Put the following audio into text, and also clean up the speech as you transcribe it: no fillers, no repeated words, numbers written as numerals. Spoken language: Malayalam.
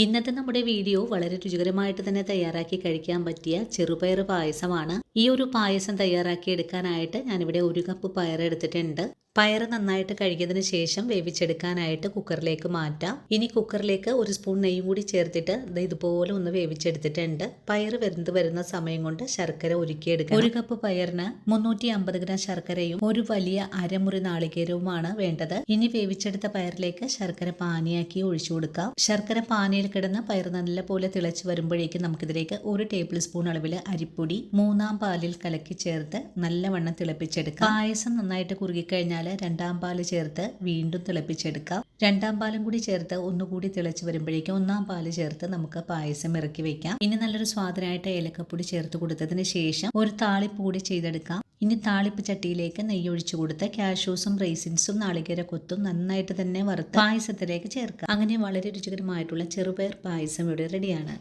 ഇന്നത്തെ നമ്മുടെ വീഡിയോ വളരെ രുചികരമായിട്ട് തന്നെ തയ്യാറാക്കി കഴിക്കാൻ പറ്റിയ ചെറുപയർ പായസമാണ്. ഈ ഒരു പായസം തയ്യാറാക്കി എടുക്കാനായിട്ട് ഞാനിവിടെ 1 കപ്പ് പയർ എടുത്തിട്ടുണ്ട്. പയർ നന്നായിട്ട് കഴുകിയതിന് ശേഷം വേവിച്ചെടുക്കാനായിട്ട് കുക്കറിലേക്ക് മാറ്റാം. ഇനി കുക്കറിലേക്ക് 1 സ്പൂൺ നെയ്യും കൂടി ചേർത്തിട്ട് ഇതുപോലെ ഒന്ന് വേവിച്ചെടുത്തിട്ടുണ്ട്. പയർ വെന്ത് വരുന്ന സമയം കൊണ്ട് ശർക്കര ഉരുക്കിയെടുക്കാം. 1 കപ്പ് പയറിന് 350 ഗ്രാം ശർക്കരയും ഒരു വലിയ അരമുറി നാളികേരവുമാണ് വേണ്ടത്. ഇനി വേവിച്ചെടുത്ത പയറിലേക്ക് ശർക്കര പാനിയാക്കി ഒഴിച്ചു കൊടുക്കാം. ശർക്കര പാനിയിൽ കിടന്ന് പയർ നല്ലപോലെ തിളച്ച് വരുമ്പോഴേക്കും നമുക്കിതിലേക്ക് 1 ടേബിൾ സ്പൂൺ അളവിൽ അരിപ്പൊടി 3-ാം പാലിൽ കലക്കി ചേർത്ത് നല്ലവണ്ണം തിളപ്പിച്ചെടുക്കാം. പായസം നന്നായിട്ട് കുറുകിക്കഴിഞ്ഞാൽ 2-ാം പാല് ചേർത്ത് വീണ്ടും തിളപ്പിച്ചെടുക്കാം. 2-ാം പാലും കൂടി ചേർത്ത് ഒന്നുകൂടി തിളച്ച് വരുമ്പോഴേക്കും 1-ാം പാല് ചേർത്ത് നമുക്ക് പായസം ഇറക്കി വെക്കാം. ഇനി നല്ലൊരു സ്വാദനായിട്ട് ഏലക്കപ്പൊടി ചേർത്ത് കൊടുത്തതിന് ശേഷം ഒരു താളിപ്പ് കൂടി ചെയ്തെടുക്കാം. ഇനി താളിപ്പ് ചട്ടിയിലേക്ക് നെയ്യ് ഒഴിച്ചു കൊടുത്ത് കാഷ്യൂസും റൈസിൻസും നാളികേര കൊത്തും നന്നായിട്ട് തന്നെ വറുത്ത് പായസത്തിലേക്ക് ചേർക്കാം. അങ്ങനെ വളരെ രുചികരമായിട്ടുള്ള ചെറുപയർ പായസം ഇവിടെ റെഡിയാണ്.